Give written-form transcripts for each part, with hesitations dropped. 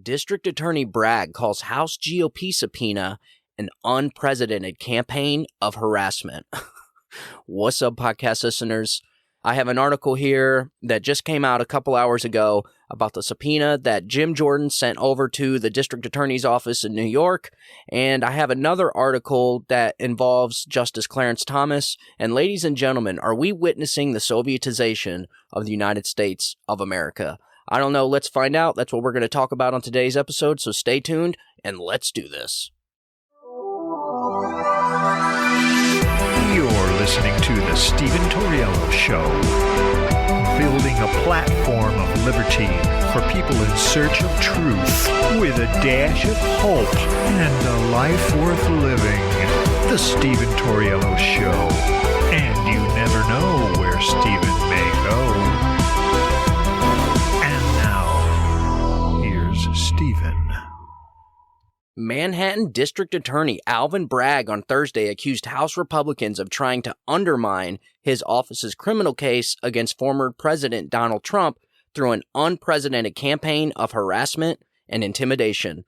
District Attorney Bragg calls House GOP subpoena an unprecedented campaign of harassment. What's up, podcast listeners? I have an article here that just came out a couple hours ago about the subpoena that Jim Jordan sent over to the district attorney's office in New York. And I have another article that involves Justice Clarence Thomas. And ladies and gentlemen, are we witnessing the Sovietization of the United States of America? I don't know. Let's find out. That's what we're going to talk about on today's episode. So stay tuned and let's do this. You're listening to The Stephen Torriello Show, building a platform of liberty for people in search of truth with a dash of hope and a life worth living. The Stephen Torriello Show. And you never know where Stephen may go. And now, here's Stephen. Manhattan District Attorney Alvin Bragg on Thursday accused House Republicans of trying to undermine his office's criminal case against former President Donald Trump through an unprecedented campaign of harassment and intimidation.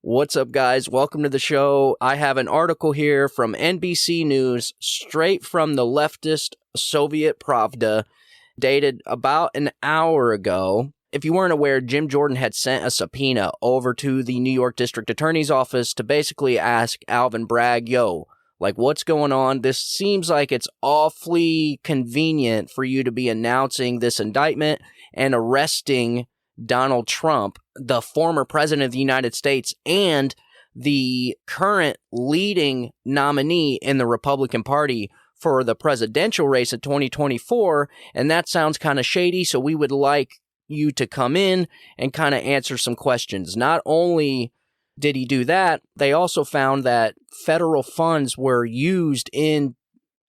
What's up, guys? Welcome to the show. I have an article here from NBC News, straight from the leftist Soviet Pravda, dated about an hour ago. If you weren't aware, Jim Jordan had sent a subpoena over to the New York District Attorney's office to basically ask Alvin Bragg, what's going on? This seems like it's awfully convenient for you to be announcing this indictment and arresting Donald Trump, the former president of the United States and the current leading nominee in the Republican Party for the presidential race in 2024. And that sounds kind of shady, so we would like you to come in and kind of answer some questions. Not only did he do that, they also found that federal funds were used in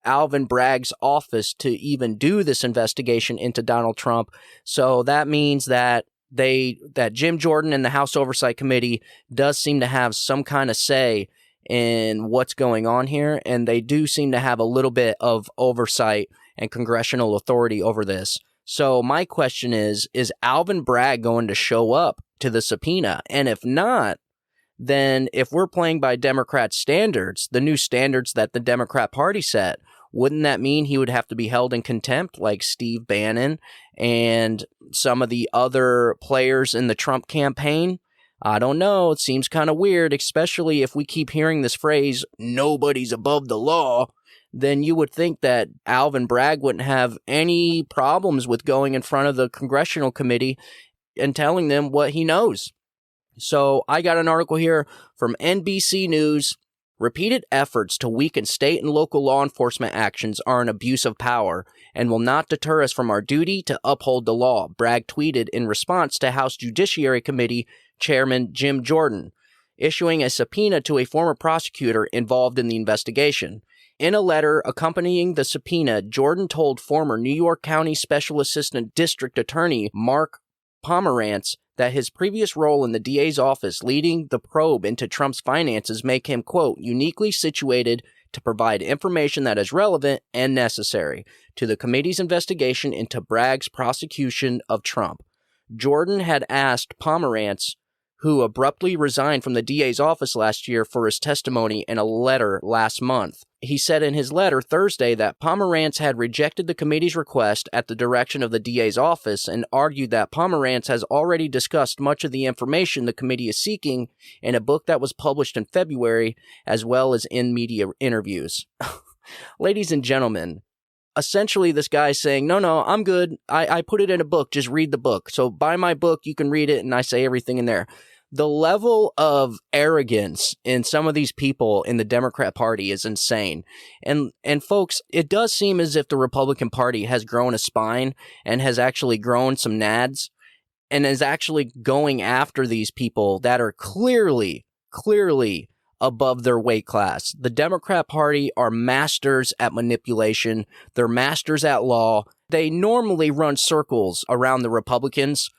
Alvin Bragg's office to even do this investigation into Donald Trump. So that means that Jim Jordan and the House Oversight Committee does seem to have some kind of say in what's going on here, and they do seem to have a little bit of oversight and congressional authority over this. So my question is Alvin Bragg going to show up to the subpoena? And if not, then if we're playing by Democrat standards, the new standards that the Democrat Party set, wouldn't that mean he would have to be held in contempt like Steve Bannon and some of the other players in the Trump campaign? I don't know. It seems kind of weird, especially if we keep hearing this phrase, nobody's above the law. Then you would think that Alvin Bragg wouldn't have any problems with going in front of the congressional committee and telling them what he knows. So I got an article here from NBC News. Repeated efforts to weaken state and local law enforcement actions are an abuse of power and will not deter us from our duty to uphold the law, Bragg tweeted in response to House Judiciary Committee Chairman Jim Jordan, issuing a subpoena to a former prosecutor involved in the investigation. In a letter accompanying the subpoena, Jordan told former New York County Special Assistant District Attorney Mark Pomerantz that his previous role in the DA's office leading the probe into Trump's finances make him, quote, uniquely situated to provide information that is relevant and necessary to the committee's investigation into Bragg's prosecution of Trump. Jordan had asked Pomerantz, who abruptly resigned from the DA's office last year, for his testimony in a letter last month. He said in his letter Thursday that Pomerantz had rejected the committee's request at the direction of the DA's office and argued that Pomerantz has already discussed much of the information the committee is seeking in a book that was published in February, as well as in media interviews. Ladies and gentlemen, essentially this guy's saying, no, I'm good. I put it in a book. Just read the book. So buy my book. You can read it. And I say everything in there. The level of arrogance in some of these people in the Democrat Party is insane. And folks, it does seem as if the Republican Party has grown a spine and has actually grown some nads and is actually going after these people that are clearly above their weight class. The Democrat Party are masters at manipulation. They're masters at law. They normally run circles around the Republicans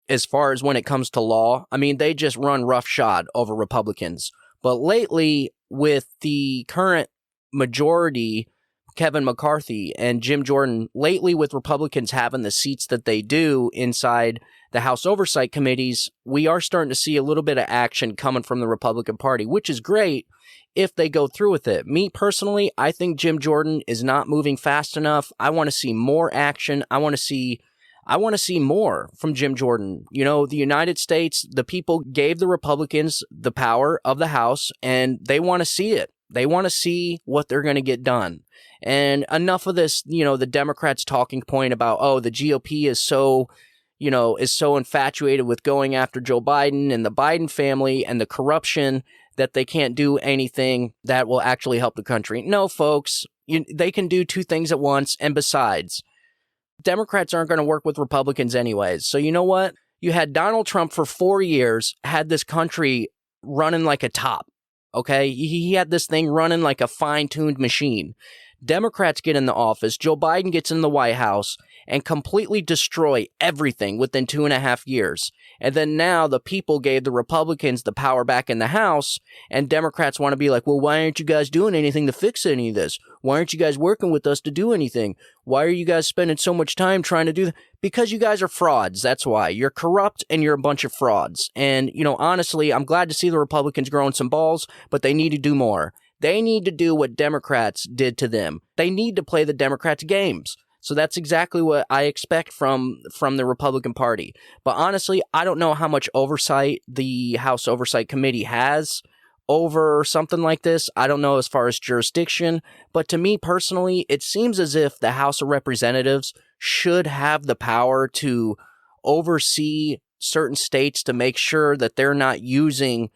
as far as when it comes to law. I mean, they just run roughshod over Republicans. But lately, with the current majority Kevin McCarthy and Jim Jordan lately, with Republicans having the seats that they do inside the House Oversight Committees, we are starting to see a little bit of action coming from the Republican Party, which is great if they go through with it. Me personally, I think Jim Jordan is not moving fast enough. I want to see more action. I want to see more from Jim Jordan. You know, the United States, the people gave the Republicans the power of the House, and they want to see it. They want to see what they're going to get done. And enough of this, you know, the Democrats' talking point about, oh, the GOP is so infatuated with going after Joe Biden and the Biden family and the corruption that they can't do anything that will actually help the country. No, folks, they can do two things at once. And besides, Democrats aren't going to work with Republicans anyways. So you know what? You had Donald Trump for 4 years, had this country running like a top. Okay? He had this thing running like a fine-tuned machine. Democrats get in the office, Joe Biden gets in the White House, and completely destroy everything within 2.5 years. And then now the people gave the Republicans the power back in the House, and Democrats want to be like, well, why aren't you guys doing anything to fix any of this? Why aren't you guys working with us to do anything? Why are you guys spending so much time trying to do that? Because you guys are frauds. That's why. You're corrupt and you're a bunch of frauds. And, you know, honestly, I'm glad to see the Republicans growing some balls, but they need to do more. They need to do what Democrats did to them. They need to play the Democrats' games. So that's exactly what I expect from the Republican Party. But honestly, I don't know how much oversight the House Oversight Committee has over something like this. I don't know as far as jurisdiction. But to me personally, it seems as if the House of Representatives should have the power to oversee certain states to make sure that they're not using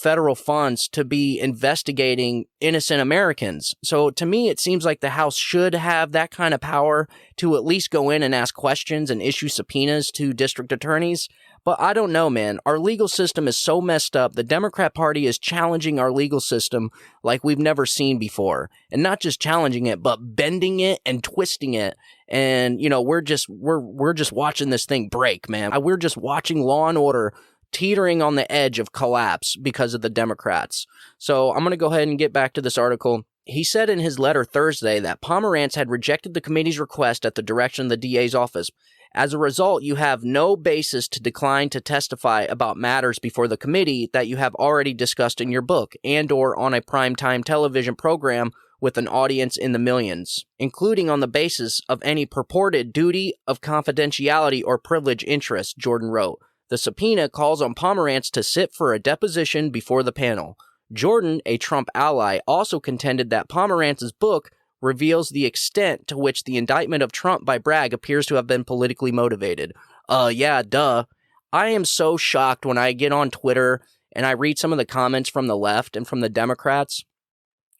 federal funds to be investigating innocent Americans. So to me, it seems like the House should have that kind of power to at least go in and ask questions and issue subpoenas to district attorneys. But I don't know, man. Our legal system is so messed up. The Democrat Party is challenging our legal system like we've never seen before. And not just challenging it, but bending it and twisting it. And, you know, we're just watching this thing break, man. We're just watching Law and Order teetering on the edge of collapse because of the Democrats. So I'm going to go ahead and get back to this article. He said in his letter Thursday that Pomerantz had rejected the committee's request at the direction of the DA's office. As a result, you have no basis to decline to testify about matters before the committee that you have already discussed in your book and or on a primetime television program with an audience in the millions, including on the basis of any purported duty of confidentiality or privilege interest, Jordan wrote. The subpoena calls on Pomerantz to sit for a deposition before the panel. Jordan, a Trump ally, also contended that Pomerantz's book reveals the extent to which the indictment of Trump by Bragg appears to have been politically motivated. Yeah, duh. I am so shocked when I get on Twitter and I read some of the comments from the left and from the Democrats.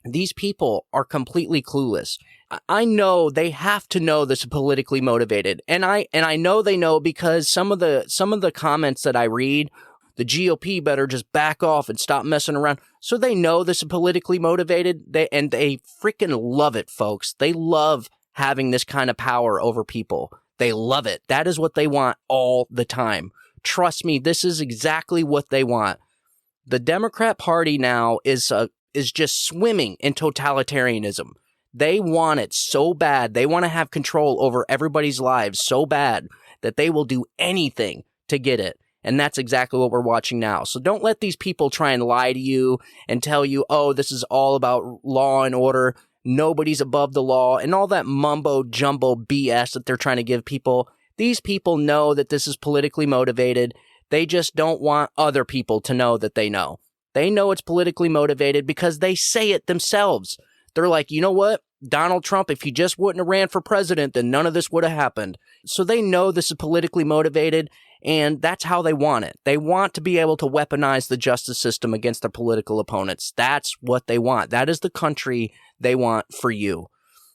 These people are completely clueless. I know they have to know this is politically motivated. And I know they know because some of the comments that I read, the GOP better just back off and stop messing around. So they know this is politically motivated. They freaking love it, folks. They love having this kind of power over people. They love it. That is what they want all the time. Trust me, this is exactly what they want. The Democrat Party now is just swimming in totalitarianism. They want it so bad. They want to have control over everybody's lives so bad that they will do anything to get it. And that's exactly what we're watching now. So don't let these people try and lie to you and tell you, oh, this is all about law and order. Nobody's above the law and all that mumbo jumbo BS that they're trying to give people. These people know that this is politically motivated. They just don't want other people to know that they know. They know it's politically motivated because they say it themselves. They're like, you know what? Donald Trump, if he just wouldn't have ran for president, then none of this would have happened. So they know this is politically motivated, and that's how they want it. They want to be able to weaponize the justice system against their political opponents. That's what they want. That is the country they want for you.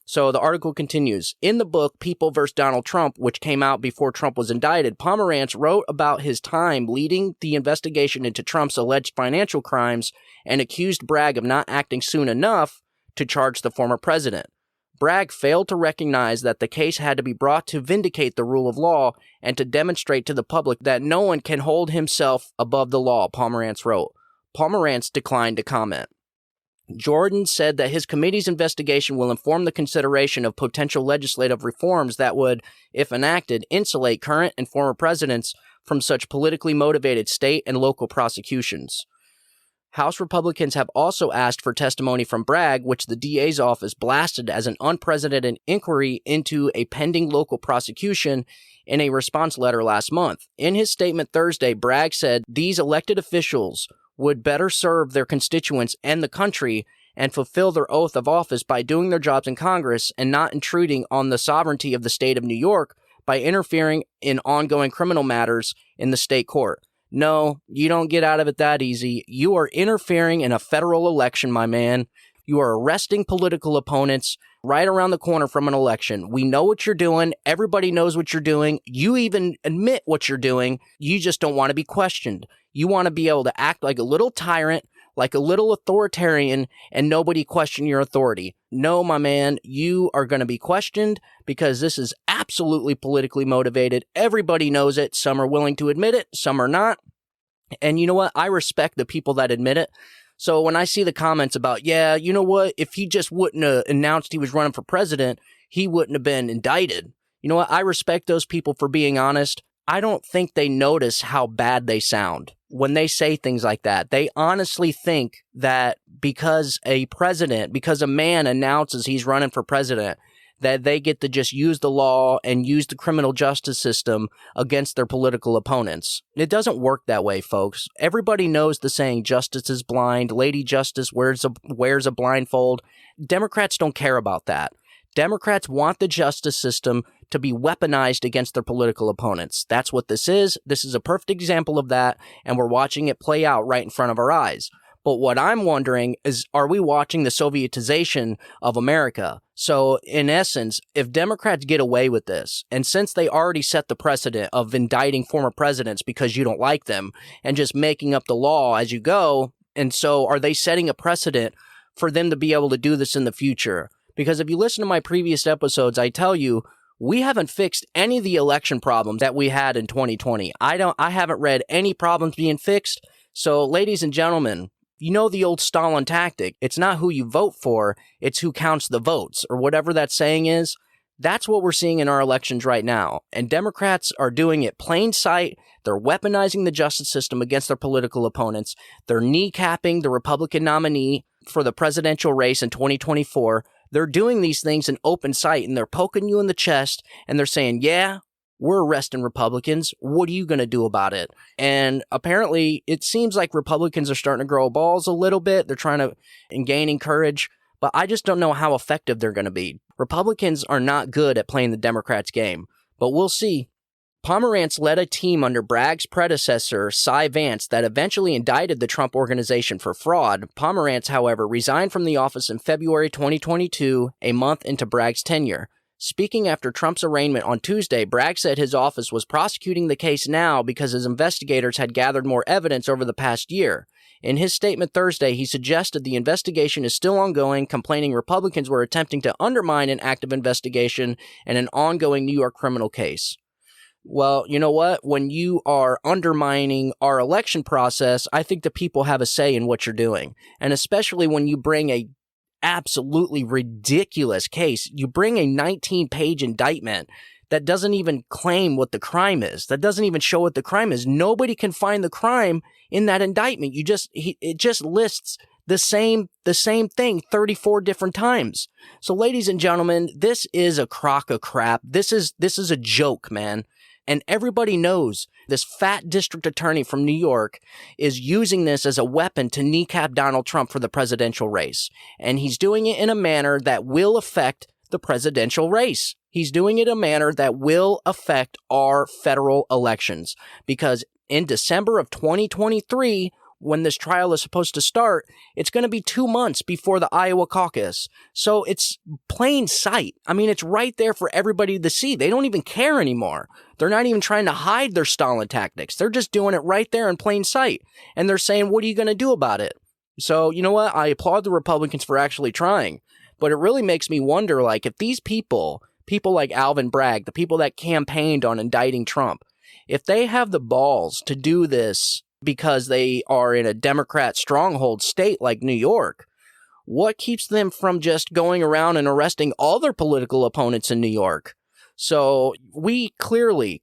So the article continues. In the book, People vs. Donald Trump, which came out before Trump was indicted, Pomerantz wrote about his time leading the investigation into Trump's alleged financial crimes and accused Bragg of not acting soon enough to charge the former president. Bragg failed to recognize that the case had to be brought to vindicate the rule of law and to demonstrate to the public that no one can hold himself above the law, Pomerantz wrote. Pomerantz declined to comment. Jordan said that his committee's investigation will inform the consideration of potential legislative reforms that would, if enacted, insulate current and former presidents from such politically motivated state and local prosecutions. House Republicans have also asked for testimony from Bragg, which the DA's office blasted as an unprecedented inquiry into a pending local prosecution in a response letter last month. In his statement Thursday, Bragg said these elected officials would better serve their constituents and the country and fulfill their oath of office by doing their jobs in Congress and not intruding on the sovereignty of the state of New York by interfering in ongoing criminal matters in the state court. No, you don't get out of it that easy. You are interfering in a federal election, my man. You are arresting political opponents right around the corner from an election. We know what you're doing. Everybody knows what you're doing. You even admit what you're doing. You just don't want to be questioned. You want to be able to act like a little tyrant, like a little authoritarian, and nobody question your authority. No, my man, you are going to be questioned because this is absolutely politically motivated. Everybody knows it. Some are willing to admit it. Some are not. And you know what? I respect the people that admit it. So when I see the comments about, yeah, you know what? If he just wouldn't have announced he was running for president, he wouldn't have been indicted. You know what? I respect those people for being honest. I don't think they notice how bad they sound when they say things like that. They honestly think that because a man announces he's running for president, that they get to just use the law and use the criminal justice system against their political opponents. It doesn't work that way, folks. Everybody knows the saying, justice is blind, Lady Justice wears a blindfold. Democrats don't care about that. Democrats want the justice system to be weaponized against their political opponents. That's what this is. This is a perfect example of that, and we're watching it play out right in front of our eyes. But what I'm wondering is, are we watching the Sovietization of America? So, in essence, if Democrats get away with this, and since they already set the precedent of indicting former presidents because you don't like them, and just making up the law as you go, and so are they setting a precedent for them to be able to do this in the future? Because if you listen to my previous episodes, I tell you, we haven't fixed any of the election problems that we had in 2020. I haven't read any problems being fixed. So, ladies and gentlemen, you know the old Stalin tactic. It's not who you vote for, it's who counts the votes, or whatever that saying is. That's what we're seeing in our elections right now. And Democrats are doing it plain sight. They're weaponizing the justice system against their political opponents. They're kneecapping the Republican nominee for the presidential race in 2024. They're doing these things in open sight, and they're poking you in the chest, and they're saying, yeah, we're arresting Republicans. What are you going to do about it? And apparently, it seems like Republicans are starting to grow balls a little bit. They're trying to and gaining courage, but I just don't know how effective they're going to be. Republicans are not good at playing the Democrats' game, but we'll see. Pomerantz led a team under Bragg's predecessor, Cy Vance, that eventually indicted the Trump Organization for fraud. Pomerantz, however, resigned from the office in February 2022, a month into Bragg's tenure. Speaking after Trump's arraignment on Tuesday, Bragg said his office was prosecuting the case now because his investigators had gathered more evidence over the past year. In his statement Thursday, he suggested the investigation is still ongoing, complaining Republicans were attempting to undermine an active investigation and an ongoing New York criminal case. Well, you know what? When you are undermining our election process, I think the people have a say in what you're doing. And especially when you bring a absolutely ridiculous case, you bring a 19-page indictment that doesn't even claim what the crime is, that doesn't even show what the crime is. Nobody can find the crime in that indictment. It just lists the same thing 34 different times. So, ladies and gentlemen, this is a crock of crap. This is a joke, man. And everybody knows this fat district attorney from New York is using this as a weapon to kneecap Donald Trump for the presidential race. And he's doing it in a manner that will affect the presidential race. He's doing it in a manner that will affect our federal elections. Because in December of 2023, when this trial is supposed to start, it's going to be 2 months before the Iowa caucus. So it's plain sight. I mean, it's right there for everybody to see. They don't even care anymore. They're not even trying to hide their Stalin tactics. They're just doing it right there in plain sight. And they're saying, what are you going to do about it? So, you know what? I applaud the Republicans for actually trying. But it really makes me wonder, like, if these people like Alvin Bragg, the people that campaigned on indicting Trump, if they have the balls to do this because they are in a Democrat stronghold state like New York, What keeps them from just going around and arresting all their political opponents in New York? So we clearly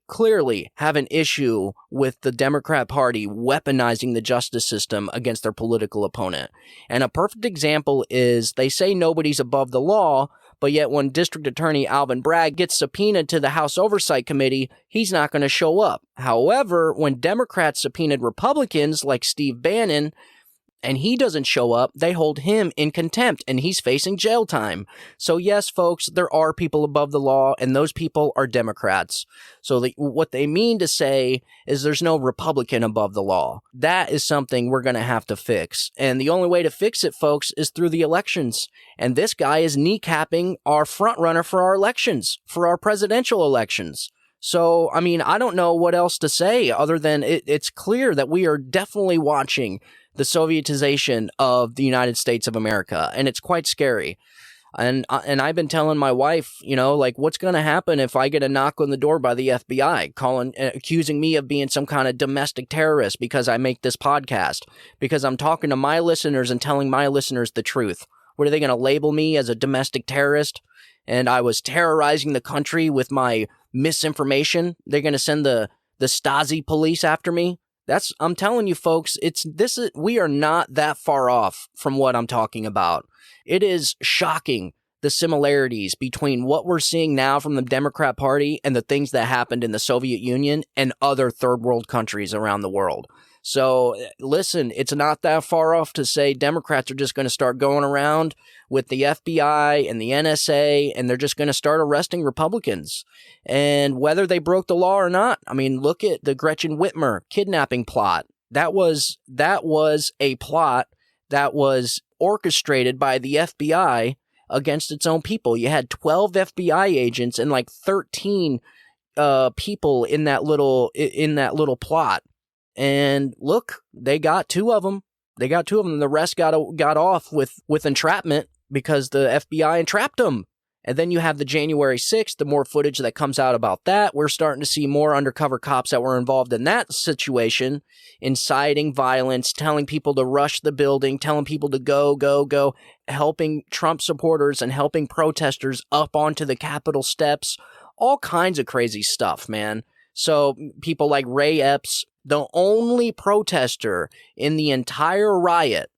have an issue with the Democrat Party weaponizing the justice system against their political opponent. And a perfect example is they say nobody's above the law, but yet when District Attorney Alvin Bragg gets subpoenaed to the House Oversight Committee, he's not going to show up. However, when Democrats subpoenaed Republicans like Steve Bannon, and he doesn't show up, they hold him in contempt, and he's facing jail time. So yes, folks, there are people above the law, and those people are Democrats. So what they mean to say is there's no Republican above the law. That is something we're going to have to fix. And the only way to fix it, folks, is through the elections. And this guy is kneecapping our frontrunner for our elections, for our presidential elections. So, I mean, I don't know what else to say other than it's clear that we are definitely watching the Sovietization of the United States of America, and it's quite scary. And I've been telling my wife, like, what's going to happen if I get a knock on the door by the FBI accusing me of being some kind of domestic terrorist because I make this podcast, because I'm talking to my listeners and telling my listeners the truth. What, are they going to label me as a domestic terrorist? And I was terrorizing the country with my misinformation. They're going to send the Stasi police after me. I'm telling you, folks, we are not that far off from what I'm talking about. It is shocking, the similarities between what we're seeing now from the Democrat Party and the things that happened in the Soviet Union and other third world countries around the world. So listen, it's not that far off to say Democrats are just going to start going around with the FBI and the NSA, and they're just going to start arresting Republicans. And whether they broke the law or not, I mean, look at the Gretchen Whitmer kidnapping plot. That was a plot that was orchestrated by the FBI against its own people. You had 12 FBI agents and like 13 people in that little plot. And look, they got two of them. The rest got off with entrapment because the FBI entrapped them. And then you have the January 6th, the more footage that comes out about that. We're starting to see more undercover cops that were involved in that situation, inciting violence, telling people to rush the building, telling people to go, helping Trump supporters and helping protesters up onto the Capitol steps. All kinds of crazy stuff, man. So people like Ray Epps, the only protester in the entire riot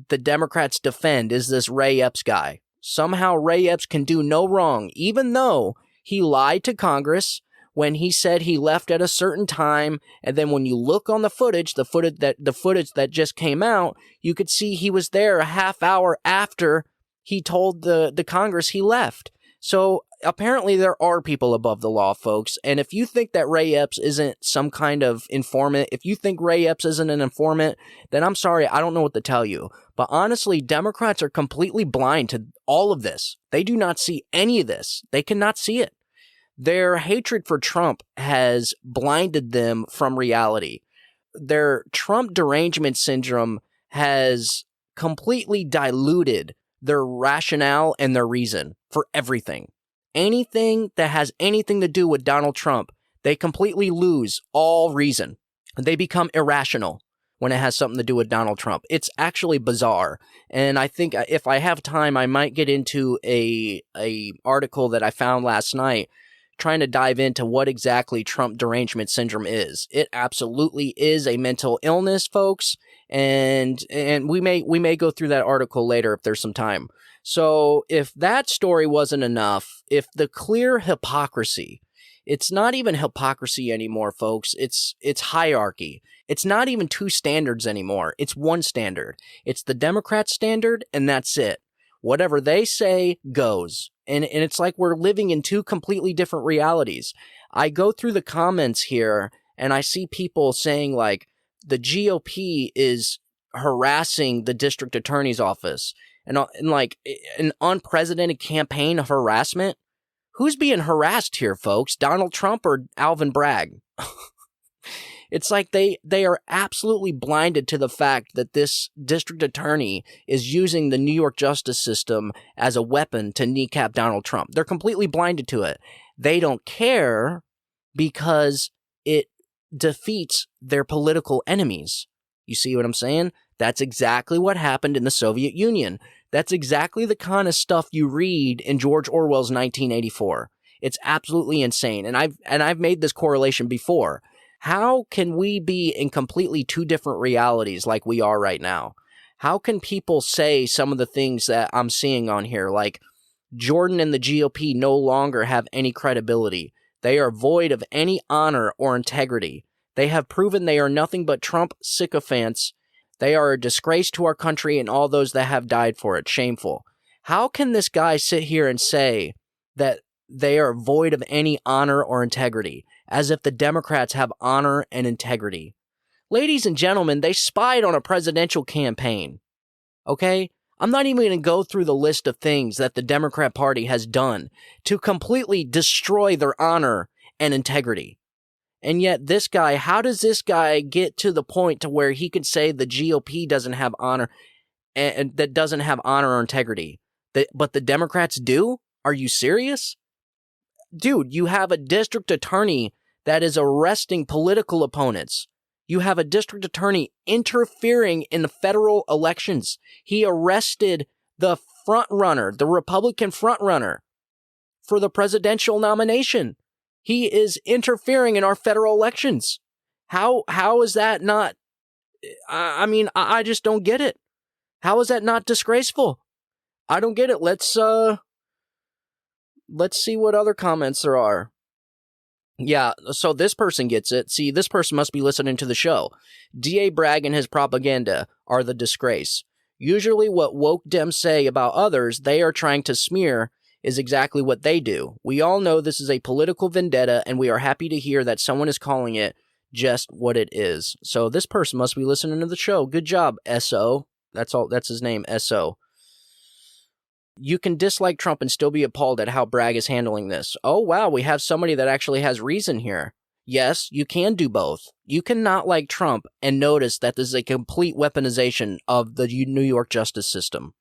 the Democrats defend is this Ray Epps guy. Somehow Ray Epps can do no wrong, even though he lied to Congress when he said he left at a certain time. And then when you look on the footage that just came out, you could see he was there a half hour after he told the Congress he left. So apparently there are people above the law, folks. And if you think that Ray Epps isn't some kind of informant, if you think Ray Epps isn't an informant, then I'm sorry, I don't know what to tell you. But honestly, Democrats are completely blind to all of this. They do not see any of this. They cannot see it. Their hatred for Trump has blinded them from reality. Their Trump derangement syndrome has completely diluted their rationale and their reason for everything. Anything that has anything to do with Donald Trump, they completely lose all reason. They become irrational when it has something to do with Donald Trump. It's actually bizarre. And I think if I have time, I might get into a article that I found last night trying to dive into what exactly Trump derangement syndrome is. It absolutely is a mental illness, folks. And we may go through that article later if there's some time. So if that story wasn't enough, if the clear hypocrisy, it's not even hypocrisy anymore, folks. It's hierarchy. It's not even two standards anymore. It's one standard. It's the Democrat standard, and that's it. Whatever they say goes. And it's like we're living in two completely different realities. I go through the comments here, and I see people saying, like, the GOP is harassing the district attorney's office and like an unprecedented campaign of harassment. Who's being harassed here, folks? Donald Trump or Alvin Bragg? It's like they are absolutely blinded to the fact that this district attorney is using the New York justice system as a weapon to kneecap Donald Trump. They're completely blinded to it. They don't care because it defeats their political enemies. You see what I'm saying? That's exactly what happened in the Soviet Union. That's exactly the kind of stuff you read in George Orwell's 1984. It's absolutely insane. And I've made this correlation before. How can we be in completely two different realities like we are right now? How can people say some of the things that I'm seeing on here, like Jordan and the GOP no longer have any credibility? They are void of any honor or integrity. They have proven they are nothing but Trump sycophants. They are a disgrace to our country and all those that have died for it. Shameful. How can this guy sit here and say that they are void of any honor or integrity, as if the Democrats have honor and integrity? Ladies and gentlemen, they spied on a presidential campaign. Okay? I'm not even going to go through the list of things that the Democrat Party has done to completely destroy their honor and integrity. And yet this guy, how does this guy get to the point to where he can say the GOP doesn't have honor and that doesn't have honor or integrity, but the Democrats do? Are you serious? Dude, you have a district attorney that is arresting political opponents. You have a district attorney interfering in the federal elections. He arrested the frontrunner, the Republican frontrunner for the presidential nomination. He is interfering in our federal elections. How is that not? I just don't get it. How is that not disgraceful? I don't get it. Let's see what other comments there are. Yeah, so this person gets it. See, this person must be listening to the show. D.A. Bragg and his propaganda are the disgrace. Usually what woke Dems say about others they are trying to smear is exactly what they do. We all know this is a political vendetta, and we are happy to hear that someone is calling it just what it is. So this person must be listening to the show. Good job, S.O. That's his name, S.O. You can dislike Trump and still be appalled at how Bragg is handling this. Oh, wow, we have somebody that actually has reason here. Yes, you can do both. You can not like Trump and notice that this is a complete weaponization of the New York justice system.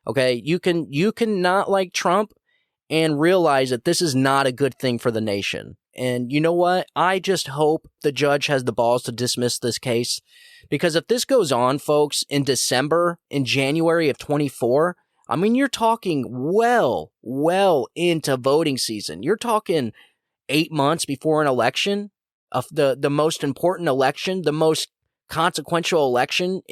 Okay, you can not like Trump and realize that this is not a good thing for the nation. And you know what? I just hope the judge has the balls to dismiss this case. Because if this goes on, folks, in January of 24, I mean, you're talking well into voting season. You're talking 8 months before an election, of the most important election, the most consequential election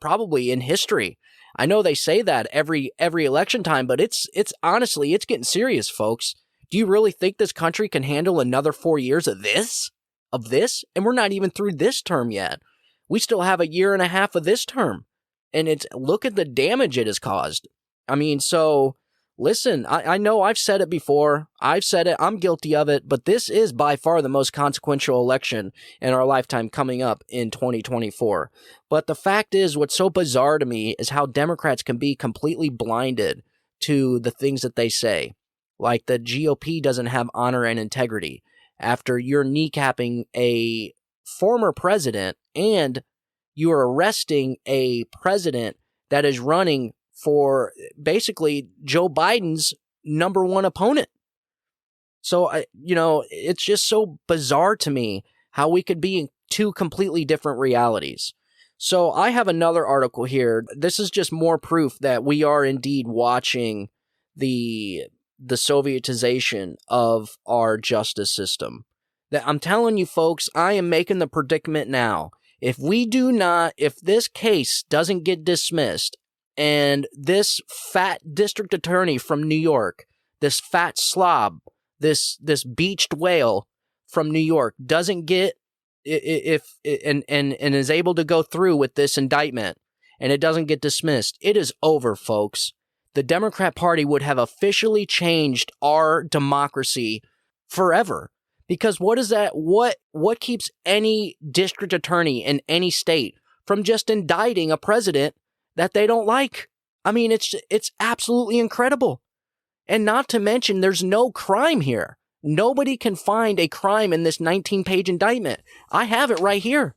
probably in history. I know they say that every election time, but it's honestly, it's getting serious, folks. Do you really think this country can handle another 4 years of this? And we're not even through this term yet. We still have a year and a half of this term. And look at the damage it has caused. I mean, so listen, I know I've said it before. I've said it. I'm guilty of it. But this is by far the most consequential election in our lifetime coming up in 2024. But the fact is, what's so bizarre to me is how Democrats can be completely blinded to the things that they say. Like the GOP doesn't have honor and integrity after you're kneecapping a former president and you are arresting a president that is running for basically Joe Biden's number one opponent. So, it's just so bizarre to me how we could be in two completely different realities. So I have another article here. This is just more proof that we are indeed watching the Sovietization of our justice system. That I'm telling you, folks, I am making the predicament now. If this case doesn't get dismissed, and this fat district attorney from New York, this fat slob, this beached whale from New York doesn't get and is able to go through with this indictment and it doesn't get dismissed, it is over, folks. The Democrat Party would have officially changed our democracy forever. Because what is that? What keeps any district attorney in any state from just indicting a president that they don't like? I mean, it's absolutely incredible. And not to mention, there's no crime here. Nobody can find a crime in this 19-page indictment. I have it right here.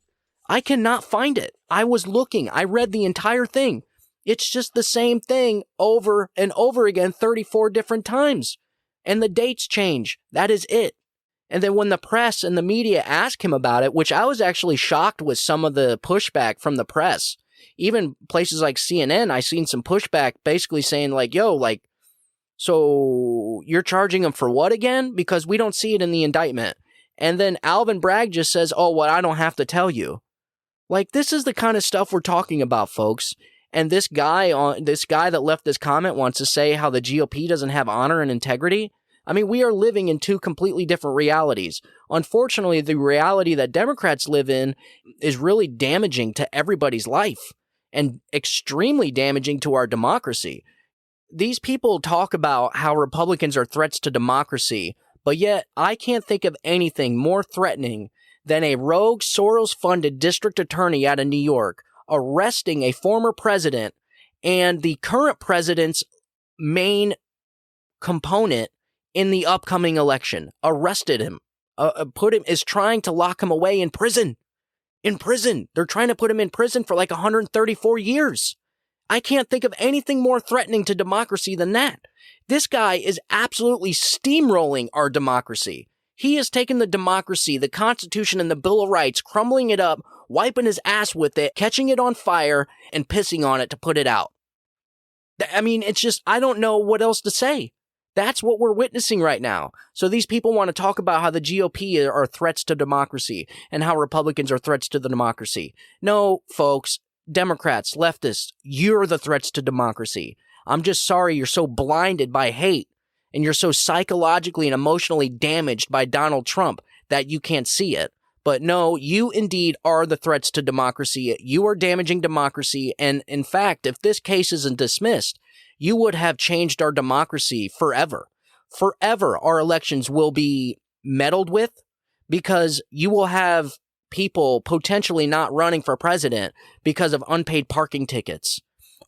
I cannot find it. I was looking. I read the entire thing. It's just the same thing over and over again 34 different times. And the dates change. That is it. And then when the press and the media ask him about it, which I was actually shocked with some of the pushback from the press, even places like CNN, I seen some pushback basically saying like, yo, like, so you're charging him for what again? Because we don't see it in the indictment. And then Alvin Bragg just says, oh, well, I don't have to tell you. Like, this is the kind of stuff we're talking about, folks. And this guy that left this comment wants to say how the GOP doesn't have honor and integrity. I mean, we are living in two completely different realities. Unfortunately, the reality that Democrats live in is really damaging to everybody's life and extremely damaging to our democracy. These people talk about how Republicans are threats to democracy, but yet I can't think of anything more threatening than a rogue Soros-funded district attorney out of New York arresting a former president and the current president's main component in the upcoming election. Arrested him, is trying to lock him away in prison. In prison. They're trying to put him in prison for like 134 years. I can't think of anything more threatening to democracy than that. This guy is absolutely steamrolling our democracy. He has taken the democracy, the Constitution, and the Bill of Rights, crumbling it up, wiping his ass with it, catching it on fire, and pissing on it to put it out. I mean, it's just, I don't know what else to say. That's what we're witnessing right now. So these people want to talk about how the GOP are threats to democracy and how Republicans are threats to the democracy. No, folks, Democrats, leftists, you're the threats to democracy. I'm just sorry you're so blinded by hate and you're so psychologically and emotionally damaged by Donald Trump that you can't see it. But no, you indeed are the threats to democracy. You are damaging democracy. And in fact, if this case isn't dismissed, you would have changed our democracy forever. Forever, our elections will be meddled with because you will have people potentially not running for president because of unpaid parking tickets,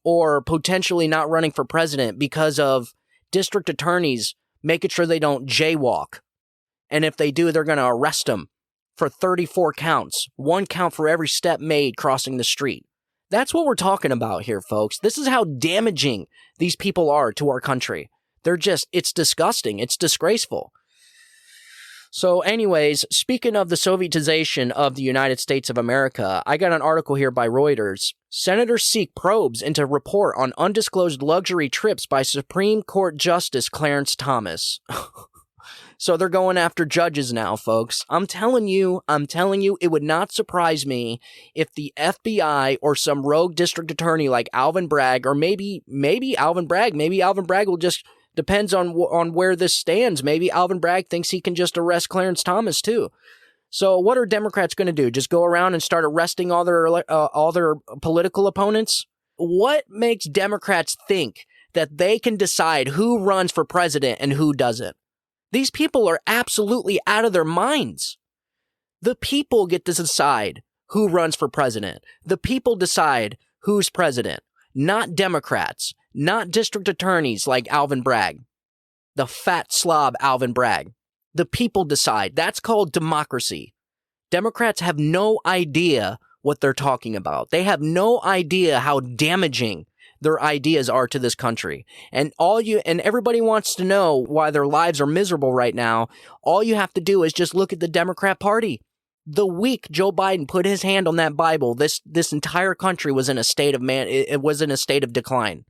or potentially not running for president because of district attorneys making sure they don't jaywalk. And if they do, they're going to arrest them for 34 counts, 1 count for every step made crossing the street. That's what we're talking about here, folks. This is how damaging these people are to our country. It's disgusting. It's disgraceful. So anyways, speaking of the Sovietization of the United States of America, I got an article here by Reuters. Senators seek probes into report on undisclosed luxury trips by Supreme Court Justice Clarence Thomas. So they're going after judges now, folks. I'm telling you, it would not surprise me if the FBI or some rogue district attorney like Alvin Bragg, or maybe Alvin Bragg will just, depends on where this stands. Maybe Alvin Bragg thinks he can just arrest Clarence Thomas too. So what are Democrats going to do? Just go around and start arresting all their political opponents? What makes Democrats think that they can decide who runs for president and who doesn't? These people are absolutely out of their minds. The people get to decide who runs for president. The people decide who's president, not Democrats, not district attorneys like Alvin Bragg, the fat slob Alvin Bragg. The people decide. That's called democracy. Democrats have no idea what they're talking about. They have no idea how damaging their ideas are to this country. And everybody wants to know why their lives are miserable right now. All you have to do is just look at the Democrat Party. The week Joe Biden put his hand on that Bible, this entire country was in a state of decline.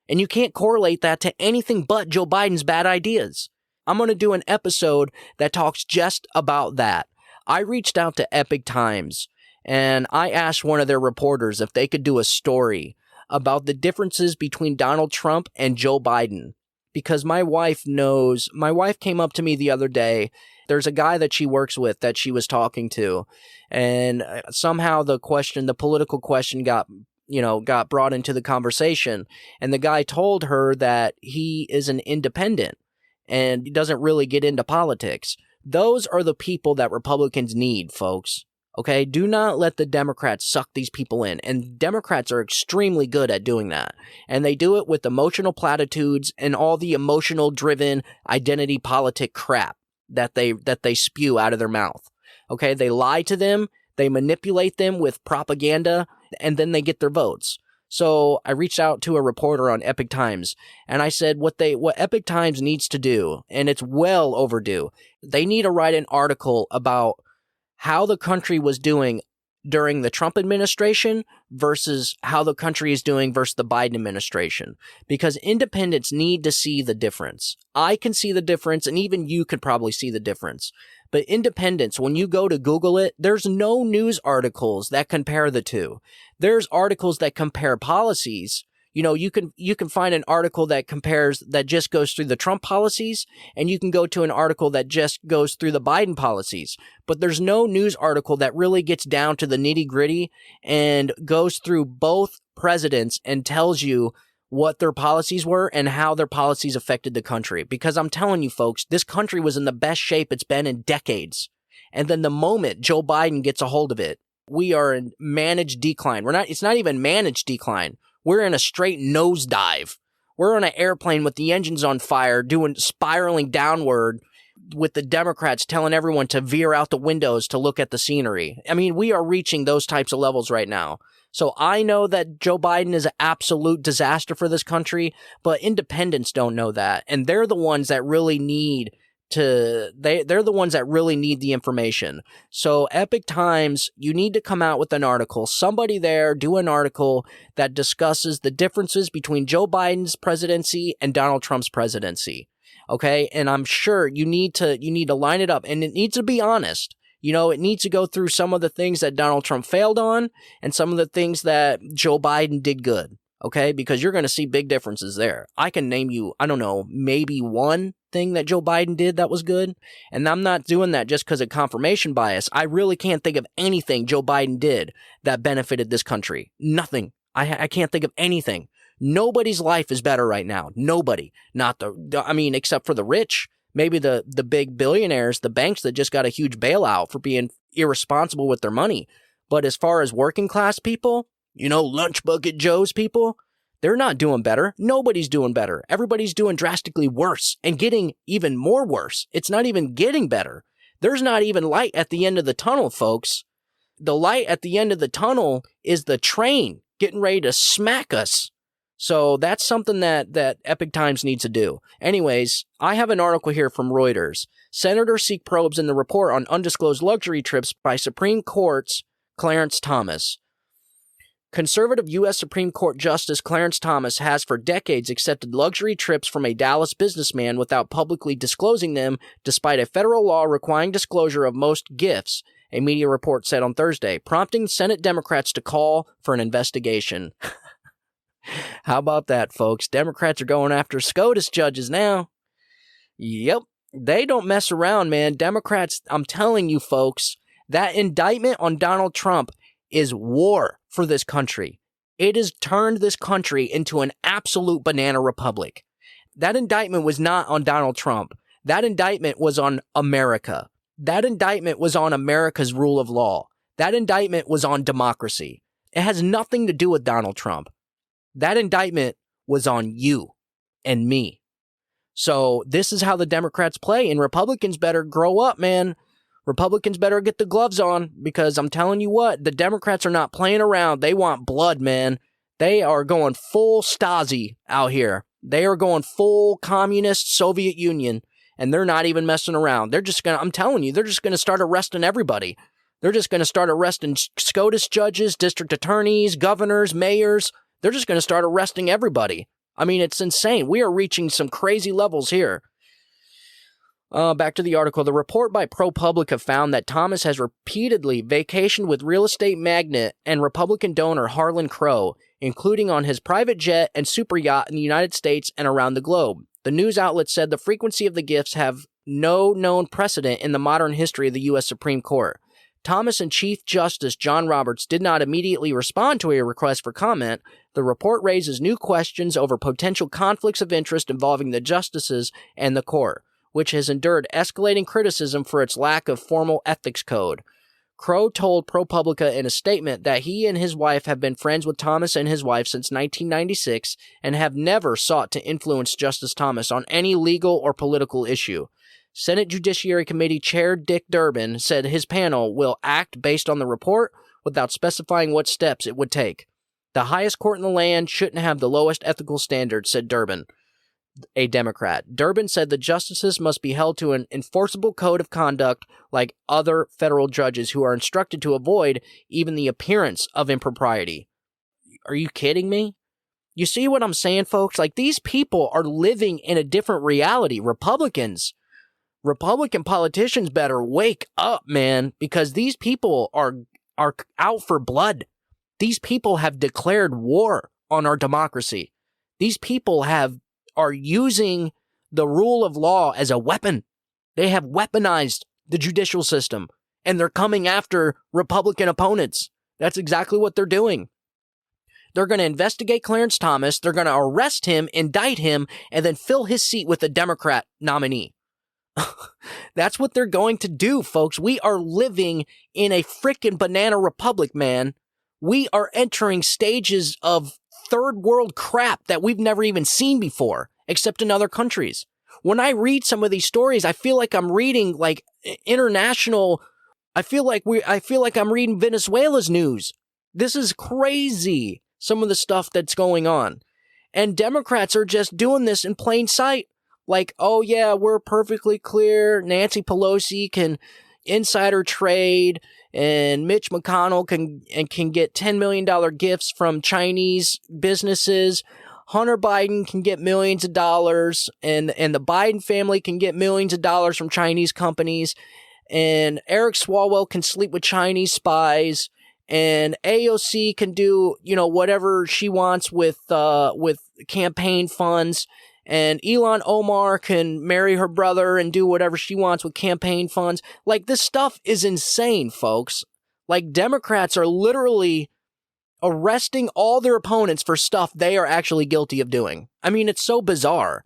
And you can't correlate that to anything but Joe Biden's bad ideas. I'm going to do an episode that talks just about that. I reached out to Epic Times and I asked one of their reporters if they could do a story about the differences between Donald Trump and Joe Biden. Because my wife came up to me the other day. There's a guy that she works with that she was talking to. And somehow the political question got brought into the conversation. And the guy told her that he is an independent and he doesn't really get into politics. Those are the people that Republicans need, folks. Okay, do not let the Democrats suck these people in. And Democrats are extremely good at doing that. And they do it with emotional platitudes and all the emotional-driven identity politic crap that they spew out of their mouth. Okay, they lie to them, they manipulate them with propaganda, and then they get their votes. So I reached out to a reporter on Epic Times, and I said what Epic Times needs to do, and it's well overdue, they need to write an article about how the country was doing during the Trump administration versus how the country is doing versus the Biden administration. Because independents need to see the difference. I can see the difference, and even you could probably see the difference. But independents, when you go to Google it, there's no news articles that compare the two. There's articles that compare policies. You know, you can find an article that just goes through the Trump policies, and you can go to an article that just goes through the Biden policies. But there's no news article that really gets down to the nitty-gritty and goes through both presidents and tells you what their policies were and how their policies affected the country. Because I'm telling you folks, this country was in the best shape it's been in decades. And then the moment Joe Biden gets a hold of it, we are in managed decline. It's not even managed decline. We're in a straight nosedive. We're on an airplane with the engines on fire, spiraling downward, with the Democrats telling everyone to veer out the windows to look at the scenery. I mean, we are reaching those types of levels right now. So I know that Joe Biden is an absolute disaster for this country, but independents don't know that. And they're the ones that really need they're the ones that really need the information. So Epic Times, you need to come out with an article. Somebody there do an article that discusses the differences between Joe Biden's presidency and Donald Trump's presidency. Okay? And I'm sure you need to line it up, and it needs to be honest. You know, it needs to go through some of the things that Donald Trump failed on and some of the things that Joe Biden did good. Okay? Because you're going to see big differences there. I can name you, I don't know, maybe one thing that Joe Biden did that was good. And I'm not doing that just because of confirmation bias. I really can't think of anything Joe Biden did that benefited this country. Nothing. I can't think of anything. Nobody's life is better right now. Nobody. Except for the rich. Maybe the big billionaires, the banks that just got a huge bailout for being irresponsible with their money. But as far as working class people, you know, lunch bucket Joe's people, they're not doing better. Nobody's doing better. Everybody's doing drastically worse and getting even more worse. It's not even getting better. There's not even light at the end of the tunnel, folks. The light at the end of the tunnel is the train getting ready to smack us. So that's something that Epic Times needs to do. Anyways, I have an article here from Reuters. Senators seek probes in the report on undisclosed luxury trips by Supreme Court's Clarence Thomas. Conservative U.S. Supreme Court Justice Clarence Thomas has for decades accepted luxury trips from a Dallas businessman without publicly disclosing them, despite a federal law requiring disclosure of most gifts, a media report said on Thursday, prompting Senate Democrats to call for an investigation. How about that, folks? Democrats are going after SCOTUS judges now. Yep, they don't mess around, man. Democrats, I'm telling you, folks, that indictment on Donald Trump is war for this country. It has turned this country into an absolute banana republic. That indictment was not on Donald Trump. That indictment was on America. That indictment was on America's rule of law. That indictment was on democracy. It has nothing to do with Donald Trump. That indictment was on you and me. So this is how the Democrats play, and Republicans better grow up, man. Republicans better get the gloves on, because I'm telling you what, the Democrats are not playing around. They want blood, man. They are going full Stasi out here. They are going full communist Soviet Union, and they're not even messing around. I'm telling you, they're just going to start arresting everybody. They're just going to start arresting SCOTUS judges, district attorneys, governors, mayors. They're just going to start arresting everybody. I mean, it's insane. We are reaching some crazy levels here. Back to the article. The report by ProPublica found that Thomas has repeatedly vacationed with real estate magnate and Republican donor Harlan Crow, including on his private jet and super yacht in the United States and around the globe. The news outlet said the frequency of the gifts have no known precedent in the modern history of the U.S. Supreme Court. Thomas and Chief Justice John Roberts did not immediately respond to a request for comment. The report raises new questions over potential conflicts of interest involving the justices and the court, which has endured escalating criticism for its lack of formal ethics code. Crow told ProPublica in a statement that he and his wife have been friends with Thomas and his wife since 1996 and have never sought to influence Justice Thomas on any legal or political issue. Senate Judiciary Committee Chair Dick Durbin said his panel will act based on the report without specifying what steps it would take. The highest court in the land shouldn't have the lowest ethical standards, said Durbin. a Democrat. Durbin said the justices must be held to an enforceable code of conduct like other federal judges who are instructed to avoid even the appearance of impropriety. Are you kidding me? You see what I'm saying, folks? Like, these people are living in a different reality. Republican politicians better wake up, man, because these people are out for blood. These people have declared war on our democracy. These people are using the rule of law as a weapon. They have weaponized the judicial system, and they're coming after Republican opponents. That's exactly what they're doing. They're going to investigate Clarence Thomas, they're going to arrest him, indict him, and then fill his seat with a Democrat nominee. That's what they're going to do, folks. We are living in a freaking banana republic, man. We are entering stages of third world crap that we've never even seen before, except in other countries. When I read some of these stories, I feel like I'm reading like international. I feel like I'm reading Venezuela's news. This is crazy. Some of the stuff that's going on. And Democrats are just doing this in plain sight. Like, oh yeah, we're perfectly clear. Nancy Pelosi can insider trade, and Mitch McConnell can get $10 million gifts from Chinese businesses. Hunter Biden can get millions of dollars, and the Biden family can get millions of dollars from Chinese companies. And Eric Swalwell can sleep with Chinese spies. And AOC can do, whatever she wants with campaign funds. And Ilhan Omar can marry her brother and do whatever she wants with campaign funds. Like, this stuff is insane, folks. Like, Democrats are literally arresting all their opponents for stuff they are actually guilty of doing. I mean, it's so bizarre.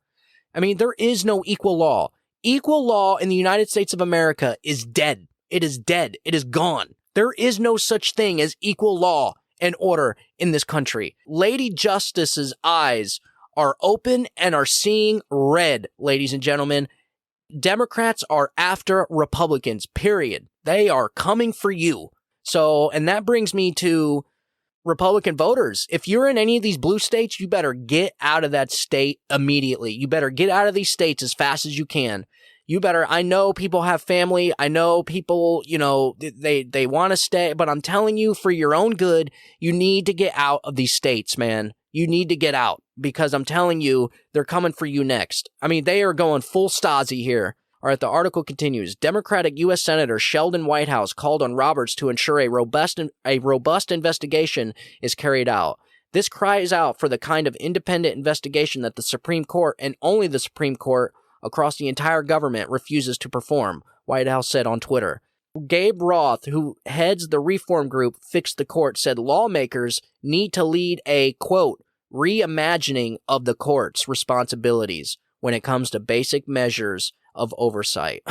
I mean, there is no equal law. Equal law in the United States of America is dead. It is dead. It is gone. There is no such thing as equal law and order in this country. Lady Justice's eyes are open and are seeing red, ladies and gentlemen. Democrats are after Republicans, period. They are coming for you. So, and that brings me to Republican voters. If you're in any of these blue states, you better get out of that state immediately. You better get out of these states as fast as you can. I know people have family. I know people, they want to stay, but I'm telling you, for your own good, you need to get out of these states, man. You need to get out, because I'm telling you, they're coming for you next. I mean, they are going full Stasi here. All right, the article continues. Democratic U.S. Senator Sheldon Whitehouse called on Roberts to ensure a robust investigation is carried out. This cries out for the kind of independent investigation that the Supreme Court, and only the Supreme Court, across the entire government refuses to perform, Whitehouse said on Twitter. Gabe Roth, who heads the reform group Fix the Court, said lawmakers need to lead a, quote, reimagining of the court's responsibilities when it comes to basic measures of oversight.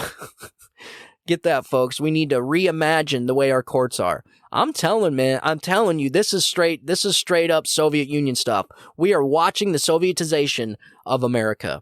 Get that, folks. We need to reimagine the way our courts are. I'm telling you, this is straight up Soviet Union stuff. We are watching the Sovietization of America.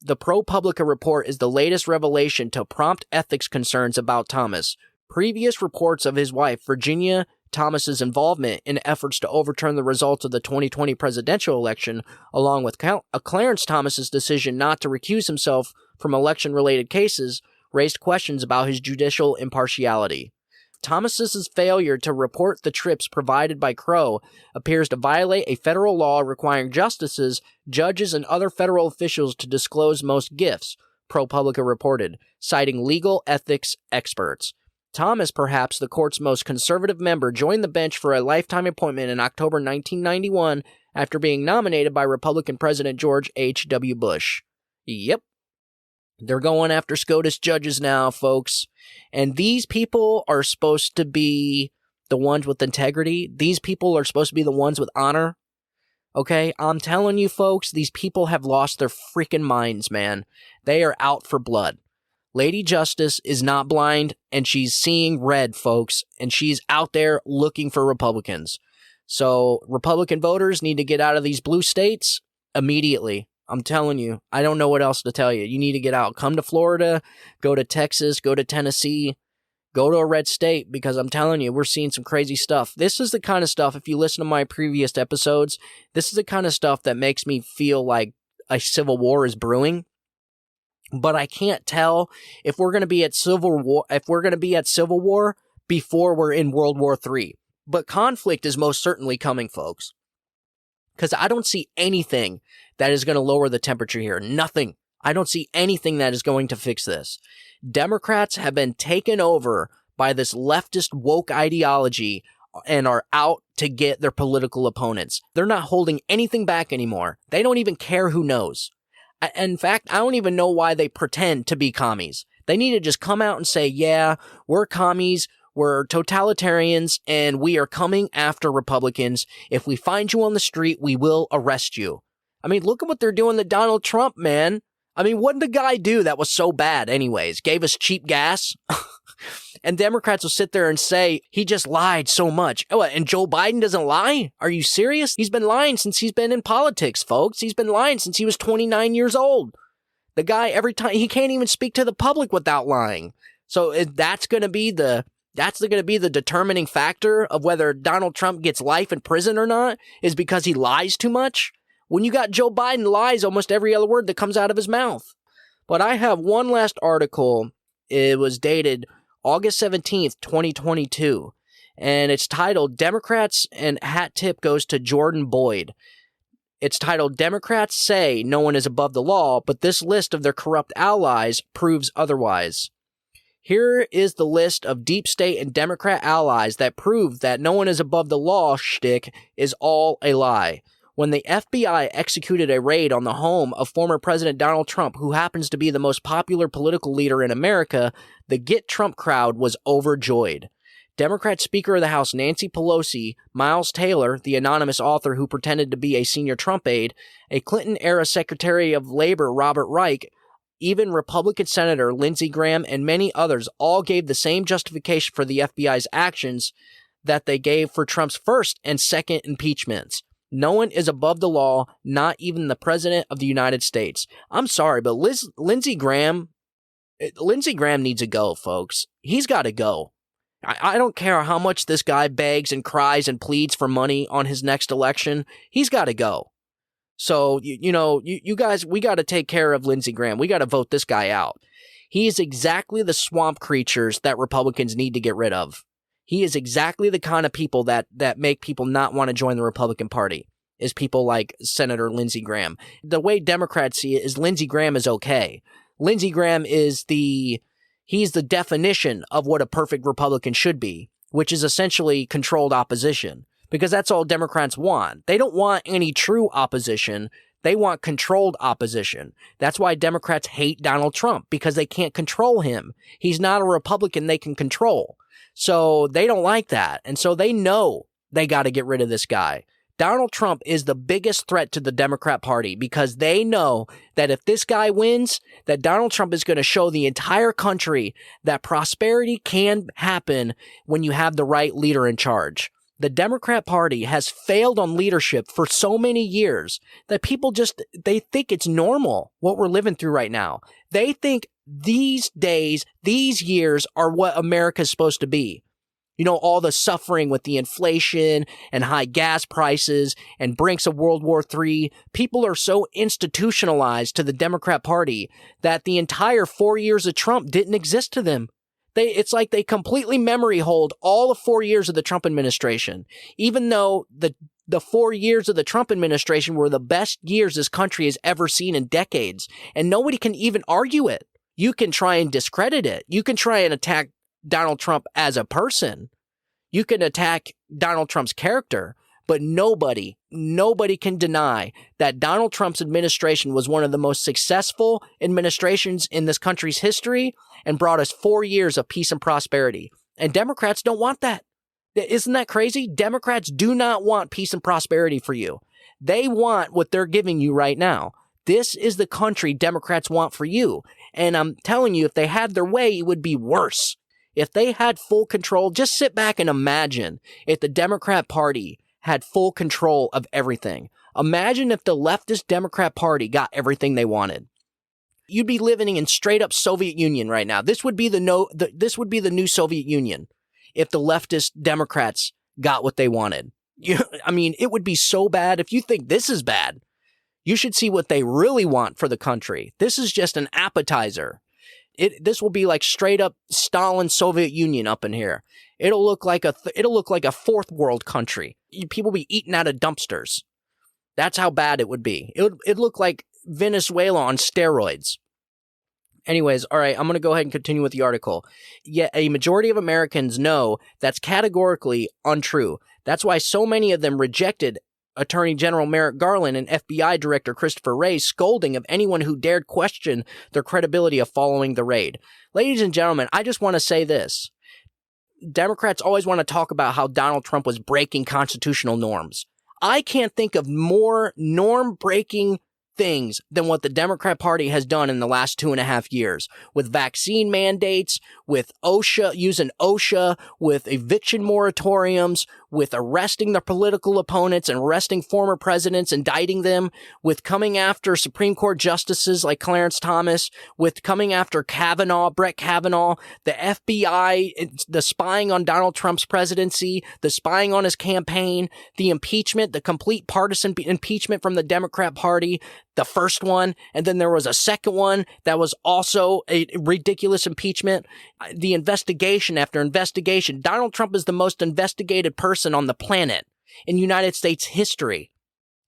The ProPublica report is the latest revelation to prompt ethics concerns about Thomas. Previous reports of his wife, Virginia Thomas's involvement in efforts to overturn the results of the 2020 presidential election, along with Clarence Thomas's decision not to recuse himself from election-related cases, raised questions about his judicial impartiality. Thomas's failure to report the trips provided by Crow appears to violate a federal law requiring justices, judges, and other federal officials to disclose most gifts, ProPublica reported, citing legal ethics experts. Thomas, perhaps the court's most conservative member, joined the bench for a lifetime appointment in October 1991 after being nominated by Republican President George H.W. Bush. Yep. They're going after SCOTUS judges now, folks. And these people are supposed to be the ones with integrity. These people are supposed to be the ones with honor. Okay? I'm telling you, folks, these people have lost their freaking minds, man. They are out for blood. Lady Justice is not blind, and she's seeing red, folks. And she's out there looking for Republicans. So Republican voters need to get out of these blue states immediately. I'm telling you, I don't know what else to tell you. You need to get out. Come to Florida, go to Texas, go to Tennessee, go to a red state, because I'm telling you, we're seeing some crazy stuff. This is the kind of stuff, if you listen to my previous episodes, this is the kind of stuff that makes me feel like a civil war is brewing. But I can't tell if we're going to be at civil war before we're in World War III. But conflict is most certainly coming, folks. Because I don't see anything that is going to lower the temperature here. Nothing. I don't see anything that is going to fix this. Democrats have been taken over by this leftist woke ideology and are out to get their political opponents. They're not holding anything back anymore. They don't even care who knows. In fact, I don't even know why they pretend to be commies. They need to just come out and say, yeah, we're commies, we're totalitarians, and we are coming after Republicans. If we find you on the street, we will arrest you. I mean, look at what they're doing to Donald Trump, man. I mean, what did the guy do that was so bad anyways? Gave us cheap gas? And Democrats will sit there and say, he just lied so much. Oh, and Joe Biden doesn't lie? Are you serious? He's been lying since he's been in politics, folks. He's been lying since he was 29 years old. The guy, every time, he can't even speak to the public without lying. So that's going to be the determining factor of whether Donald Trump gets life in prison or not, is because he lies too much. When you got Joe Biden lies almost every other word that comes out of his mouth. But I have one last article. It was dated August 17th, 2022, and it's titled, Democrats, and hat tip goes to Jordan Boyd. It's titled, Democrats say no one is above the law, but this list of their corrupt allies proves otherwise. Here is the list of deep state and Democrat allies that prove that no one is above the law shtick is all a lie. When the FBI executed a raid on the home of former President Donald Trump, who happens to be the most popular political leader in America, the Get Trump crowd was overjoyed. Democrat Speaker of the House Nancy Pelosi, Miles Taylor, the anonymous author who pretended to be a senior Trump aide, a Clinton-era Secretary of Labor Robert Reich, even Republican Senator Lindsey Graham, and many others all gave the same justification for the FBI's actions that they gave for Trump's first and second impeachments. No one is above the law, not even the President of the United States. I'm sorry, but Lindsey Graham needs to go, folks. He's got to go. I don't care how much this guy begs and cries and pleads for money on his next election. He's got to go. So, you guys, we got to take care of Lindsey Graham. We got to vote this guy out. He is exactly the swamp creatures that Republicans need to get rid of. He is exactly the kind of people that make people not want to join the Republican Party, is people like Senator Lindsey Graham. The way Democrats see it is Lindsey Graham is okay. Lindsey Graham he's the definition of what a perfect Republican should be, which is essentially controlled opposition, because that's all Democrats want. They don't want any true opposition. They want controlled opposition. That's why Democrats hate Donald Trump, because they can't control him. He's not a Republican they can control. So they don't like that. And so they know they got to get rid of this guy. Donald Trump is the biggest threat to the Democrat Party, because they know that if this guy wins, that Donald Trump is going to show the entire country that prosperity can happen when you have the right leader in charge. The Democrat Party has failed on leadership for so many years that people they think it's normal what we're living through right now. They think these days, these years are what America's supposed to be. All the suffering with the inflation and high gas prices and brinks of World War III. People are so institutionalized to the Democrat Party that the entire 4 years of Trump didn't exist to them. It's like they completely memory hold all of 4 years of the Trump administration, even though the 4 years of the Trump administration were the best years this country has ever seen in decades, and nobody can even argue it. You can try and discredit it. You can try and attack Donald Trump as a person. You can attack Donald Trump's character, but nobody can deny that Donald Trump's administration was one of the most successful administrations in this country's history and brought us 4 years of peace and prosperity. And Democrats don't want that. Isn't that crazy? Democrats do not want peace and prosperity for you. They want what they're giving you right now. This is the country Democrats want for you. And I'm telling you, if they had their way, it would be worse. If they had full control, just sit back and imagine if the Democrat Party had full control of everything. Imagine if the leftist Democrat Party got everything they wanted. You'd be living in straight up Soviet Union right now. This would be the new Soviet Union if the leftist Democrats got what they wanted. It would be so bad. If you think this is bad, You should see what they really want for the country. This is just an appetizer. This will be like straight up Stalin Soviet Union up in here. It'll look like a fourth world country. People be eating out of dumpsters. That's how bad it would be. It'd look like Venezuela on steroids. Anyways, all right, I'm going to go ahead and continue with the article. Yet a majority of Americans know that's categorically untrue. That's why so many of them rejected Attorney General Merrick Garland and FBI Director Christopher Wray's scolding of anyone who dared question their credibility of following the raid. Ladies and gentlemen, I just want to say this. Democrats always want to talk about how Donald Trump was breaking constitutional norms. I can't think of more norm-breaking things than what the Democrat Party has done in the last 2.5 years, with vaccine mandates, with OSHA, using OSHA, with eviction moratoriums, with arresting their political opponents and arresting former presidents, indicting them, with coming after Supreme Court justices like Clarence Thomas, with coming after Brett Kavanaugh, the FBI, the spying on Donald Trump's presidency, the spying on his campaign, the impeachment, the complete partisan impeachment from the Democrat Party, the first one, and then there was a second one that was also a ridiculous impeachment. The investigation after investigation. Donald Trump is the most investigated person on the planet in United States history.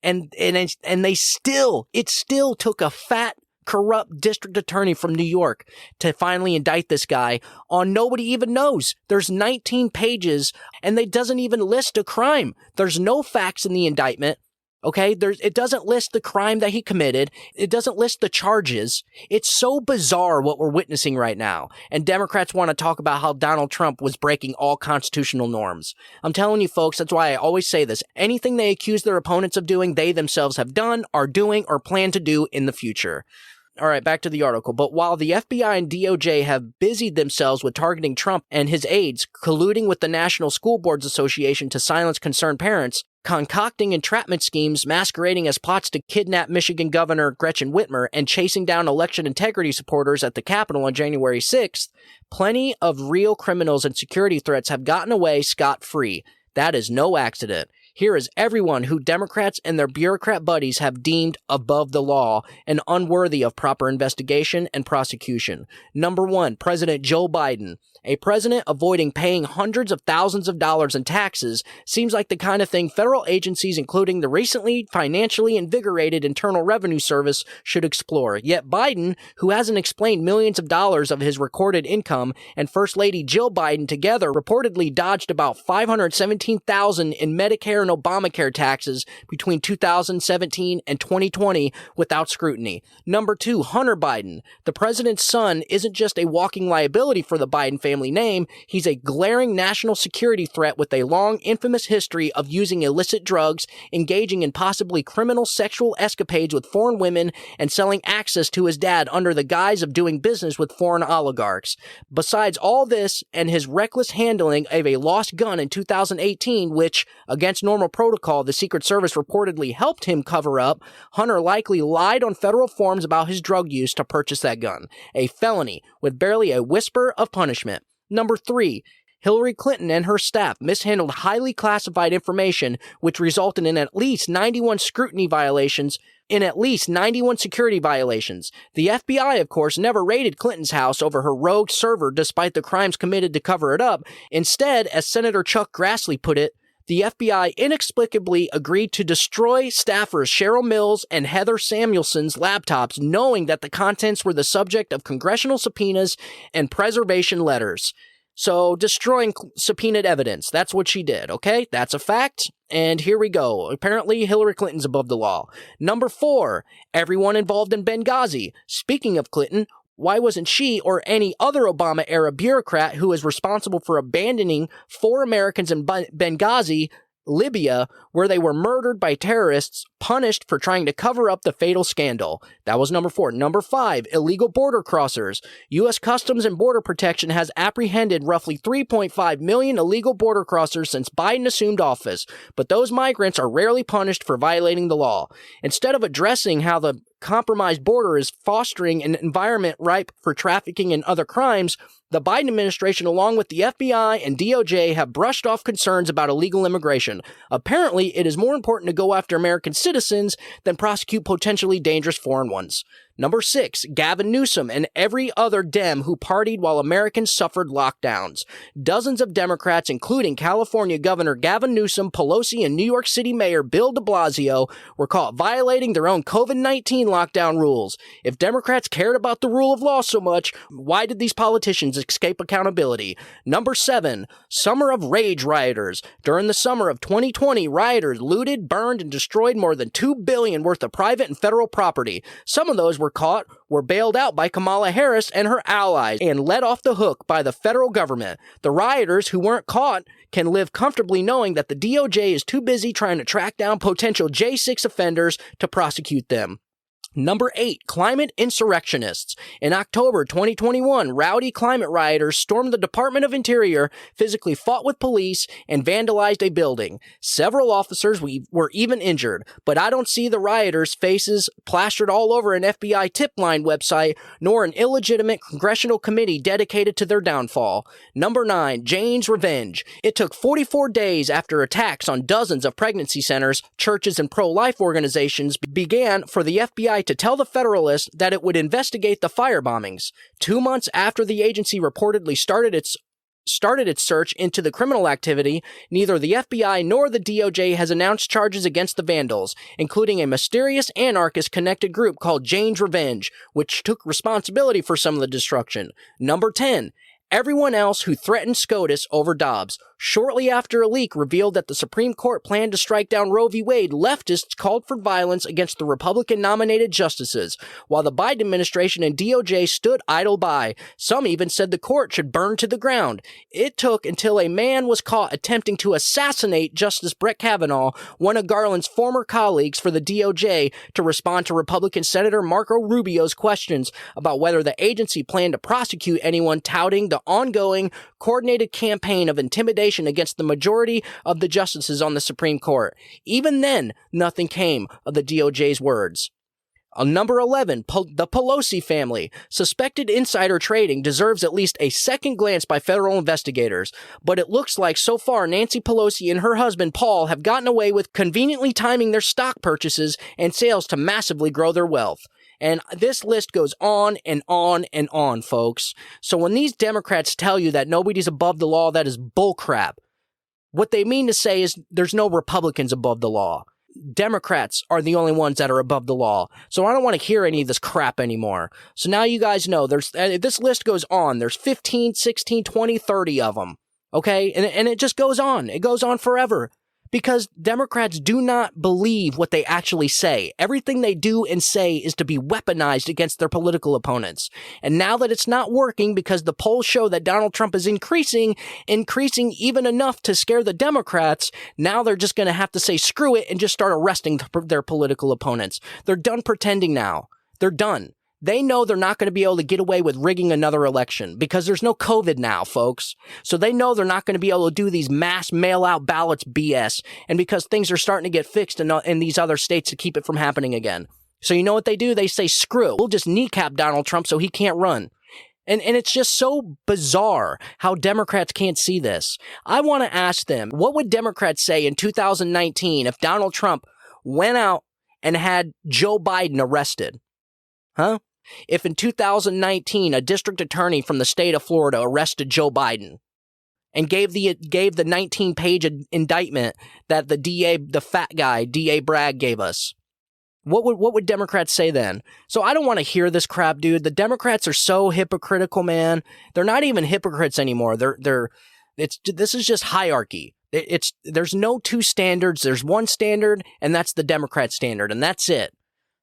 And it still took a fat, corrupt district attorney from New York to finally indict this guy on nobody even knows. There's 19 pages and they doesn't even list a crime. There's no facts in the indictment. Okay, it doesn't list the crime that he committed. It doesn't list the charges. It's so bizarre what we're witnessing right now. And Democrats want to talk about how Donald Trump was breaking all constitutional norms. I'm telling you, folks, that's why I always say this. Anything they accuse their opponents of doing, they themselves have done, are doing, or plan to do in the future. All right, back to the article. But while the FBI and DOJ have busied themselves with targeting Trump and his aides, colluding with the National School Boards Association to silence concerned parents, concocting entrapment schemes masquerading as plots to kidnap Michigan Governor Gretchen Whitmer, and chasing down election integrity supporters at the Capitol on January 6th, plenty of real criminals and security threats have gotten away scot-free. That is no accident. Here is everyone who Democrats and their bureaucrat buddies have deemed above the law and unworthy of proper investigation and prosecution. Number 1, President Joe Biden. A president avoiding paying hundreds of thousands of dollars in taxes seems like the kind of thing federal agencies, including the recently financially invigorated Internal Revenue Service, should explore. Yet Biden, who hasn't explained millions of dollars of his recorded income, and First Lady Jill Biden together reportedly dodged about $517,000 in Medicare and Obamacare taxes between 2017 and 2020 without scrutiny. Number 2, Hunter Biden. The president's son isn't just a walking liability for the Biden family name, he's a glaring national security threat with a long, infamous history of using illicit drugs, engaging in possibly criminal sexual escapades with foreign women, and selling access to his dad under the guise of doing business with foreign oligarchs. Besides all this and his reckless handling of a lost gun in 2018, which, against normal protocol, the Secret Service reportedly helped him cover up, Hunter likely lied on federal forms about his drug use to purchase that gun. A felony with barely a whisper of punishment. Number 3, Hillary Clinton and her staff mishandled highly classified information, which resulted in at least 91 security violations. The FBI, of course, never raided Clinton's house over her rogue server despite the crimes committed to cover it up. Instead, as Senator Chuck Grassley put it, the FBI inexplicably agreed to destroy staffers Cheryl Mills and Heather Samuelson's laptops, knowing that the contents were the subject of congressional subpoenas and preservation letters. So, destroying subpoenaed evidence. That's what she did, okay? That's a fact. And here we go. Apparently, Hillary Clinton's above the law. Number 4, everyone involved in Benghazi. Speaking of Clinton, why wasn't she or any other Obama-era bureaucrat who is responsible for abandoning 4 Americans in Benghazi, Libya, where they were murdered by terrorists, punished for trying to cover up the fatal scandal? That was number 4. Number 5, illegal border crossers. U.S. Customs and Border Protection has apprehended roughly 3.5 million illegal border crossers since Biden assumed office, but those migrants are rarely punished for violating the law. Instead of addressing how the compromised border is fostering an environment ripe for trafficking and other crimes, the Biden administration, along with the FBI and DOJ, have brushed off concerns about illegal immigration. Apparently, it is more important to go after American citizens than prosecute potentially dangerous foreign ones. Number 6, Gavin Newsom and every other Dem who partied while Americans suffered lockdowns. Dozens of Democrats, including California Governor Gavin Newsom, Pelosi, and New York City Mayor Bill de Blasio, were caught violating their own COVID-19 lockdown rules. If Democrats cared about the rule of law so much, why did these politicians escape accountability? Number 7, Summer of Rage rioters. During the summer of 2020, rioters looted, burned, and destroyed more than $2 billion worth of private and federal property. Some of those were caught, were bailed out by Kamala Harris and her allies, and let off the hook by the federal government. The rioters who weren't caught can live comfortably knowing that the DOJ is too busy trying to track down potential J6 offenders to prosecute them. Number 8, climate insurrectionists. In October 2021, rowdy climate rioters stormed the Department of Interior, physically fought with police, and vandalized a building. Several officers were even injured, but I don't see the rioters' faces plastered all over an FBI tip line website, nor an illegitimate congressional committee dedicated to their downfall. Number 9, Jane's revenge. It took 44 days after attacks on dozens of pregnancy centers, churches, and pro-life organizations began for the FBI to tell the Federalists that it would investigate the fire bombings. 2 months after the agency reportedly started its search into the criminal activity, neither the FBI nor the DOJ has announced charges against the vandals, including a mysterious anarchist-connected group called Jane's Revenge, which took responsibility for some of the destruction. Number 10, everyone else who threatened SCOTUS over Dobbs. Shortly after a leak revealed that the Supreme Court planned to strike down Roe v. Wade, leftists called for violence against the Republican-nominated justices, while the Biden administration and DOJ stood idle by. Some even said the court should burn to the ground. It took until a man was caught attempting to assassinate Justice Brett Kavanaugh, one of Garland's former colleagues, for the DOJ to respond to Republican Senator Marco Rubio's questions about whether the agency planned to prosecute anyone touting the ongoing, coordinated campaign of intimidation against the majority of the justices on the Supreme Court. Even then, nothing came of the DOJ's words. Number 11, the Pelosi family. Suspected insider trading deserves at least a second glance by federal investigators, but it looks like so far Nancy Pelosi and her husband Paul have gotten away with conveniently timing their stock purchases and sales to massively grow their wealth. And this list goes on and on and on, folks. So when these Democrats tell you that nobody's above the law, that is bullcrap. What they mean to say is there's no Republicans above the law. Democrats are the only ones that are above the law. So I don't want to hear any of this crap anymore. So now you guys know this list goes on. There's 15, 16, 20, 30 of them. Okay? And it just goes on. It goes on forever. Because Democrats do not believe what they actually say. Everything they do and say is to be weaponized against their political opponents. And now that it's not working because the polls show that Donald Trump is increasing even enough to scare the Democrats, now they're just going to have to say screw it and just start arresting their political opponents. They're done pretending now. They're done. They know they're not going to be able to get away with rigging another election because there's no COVID now, folks. So they know they're not going to be able to do these mass mail-out ballots BS, and because things are starting to get fixed in these other states to keep it from happening again. So you know what they do? They say, screw, we'll just kneecap Donald Trump so he can't run. And it's just so bizarre how Democrats can't see this. I want to ask them, what would Democrats say in 2019 if Donald Trump went out and had Joe Biden arrested? Huh? If in 2019 a district attorney from the state of Florida arrested Joe Biden and gave the 19-page indictment that the fat guy, DA Bragg, gave us, what would Democrats say then? So I don't want to hear this crap, dude. The Democrats are so hypocritical, man. They're not even hypocrites anymore. This is just hierarchy. There's no two standards. There's one standard, and that's the Democrat standard, and that's it.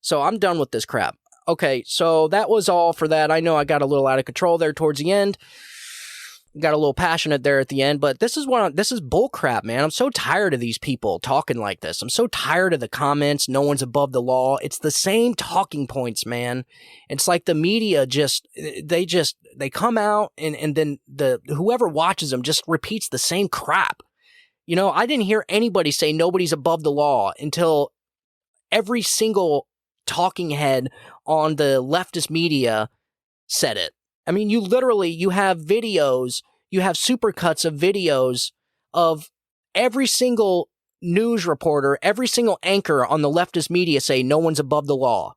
So I'm done with this crap. Okay, so that was all for that. I know I got a little out of control there towards the end. Got a little passionate there at the end, but this is bullcrap, man. I'm so tired of these people talking like this. I'm so tired of the comments. No one's above the law. It's the same talking points, man. It's like the media they come out and then whoever watches them just repeats the same crap. You know, I didn't hear anybody say nobody's above the law until every single talking head on the leftist media said it. I mean, you have videos, you have supercuts of videos of every single news reporter, every single anchor on the leftist media say no one's above the law.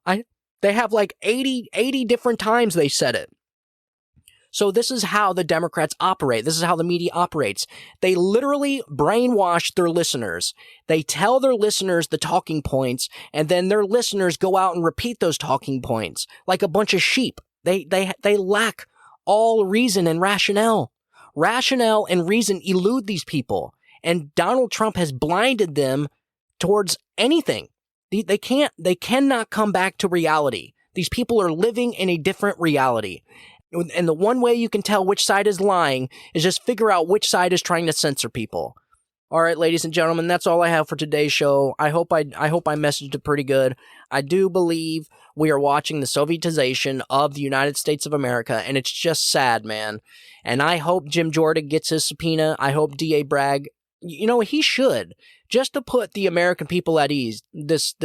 They have like 80 different times they said it. So this is how the Democrats operate. This is how the media operates. They literally brainwash their listeners. They tell their listeners the talking points, and then their listeners go out and repeat those talking points like a bunch of sheep. They lack all reason and rationale. Rationale and reason elude these people, and Donald Trump has blinded them towards anything. They cannot come back to reality. These people are living in a different reality. And the one way you can tell which side is lying is just figure out which side is trying to censor people. All right, ladies and gentlemen, that's all I have for today's show. I hope I messaged it pretty good. I do believe we are watching the Sovietization of the United States of America, and it's just sad, man. And I hope Jim Jordan gets his subpoena. I hope D.A. Bragg, he should, just to put the American people at ease. This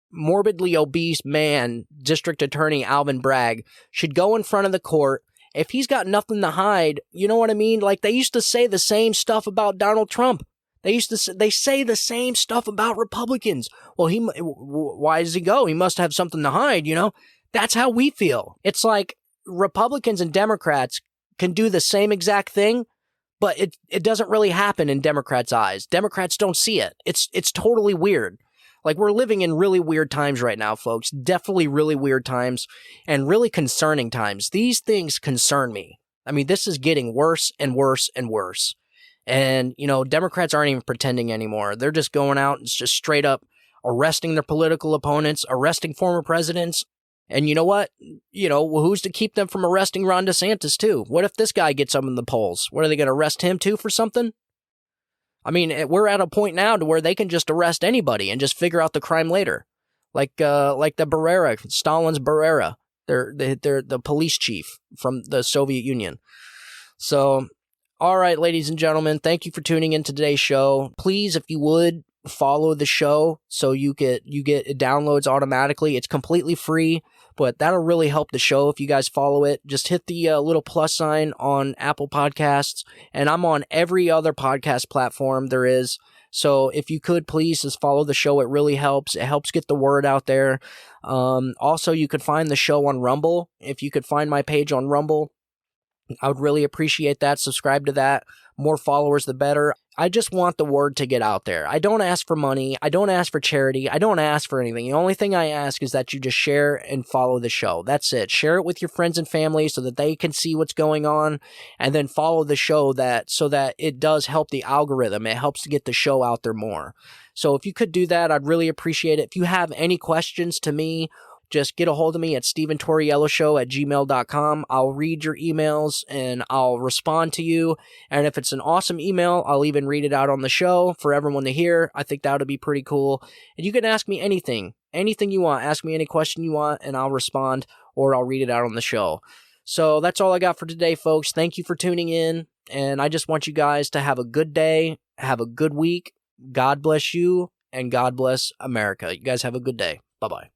morbidly obese man, District Attorney Alvin Bragg, should go in front of the court. If he's got nothing to hide, you know what I mean? Like, they used to say the same stuff about Donald Trump. They say the same stuff about Republicans. Well, why does he go? He must have something to hide, That's how we feel. It's like Republicans and Democrats can do the same exact thing, but it doesn't really happen in Democrats' eyes. Democrats don't see it. It's totally weird. Like, we're living in really weird times right now, folks. Definitely really weird times and really concerning times. These things concern me. I mean, this is getting worse and worse and worse. And, Democrats aren't even pretending anymore. They're just going out and just straight up arresting their political opponents, arresting former presidents. And you know what? Who's to keep them from arresting Ron DeSantis, too? What if this guy gets up in the polls? What, are they going to arrest him, too, for something? I mean, we're at a point now to where they can just arrest anybody and just figure out the crime later. Like the Barrera, Stalin's Barrera. They're the police chief from the Soviet Union. So, all right, ladies and gentlemen, thank you for tuning in to today's show. Please, if you would, follow the show so you get downloads automatically. It's completely free, but that'll really help the show if you guys follow it. Just hit the little plus sign on Apple Podcasts, and I'm on every other podcast platform there is. So if you could, please just follow the show. It really helps. It helps get the word out there. Also, you could find the show on Rumble. If you could find my page on Rumble, I would really appreciate that. Subscribe to that. More followers, the better. I just want the word to get out there. I don't ask for money. I don't ask for charity. I don't ask for anything. The only thing I ask is that you just share and follow the show. That's it. Share it with your friends and family so that they can see what's going on, and then follow the show so that it does help the algorithm. It helps to get the show out there more. So if you could do that, I'd really appreciate it. If you have any questions to me, just get a hold of me at steventorielloshow@gmail.com. I'll read your emails and I'll respond to you. And if it's an awesome email, I'll even read it out on the show for everyone to hear. I think that would be pretty cool. And you can ask me anything you want. Ask me any question you want and I'll respond, or I'll read it out on the show. So that's all I got for today, folks. Thank you for tuning in. And I just want you guys to have a good day, have a good week. God bless you, and God bless America. You guys have a good day. Bye-bye.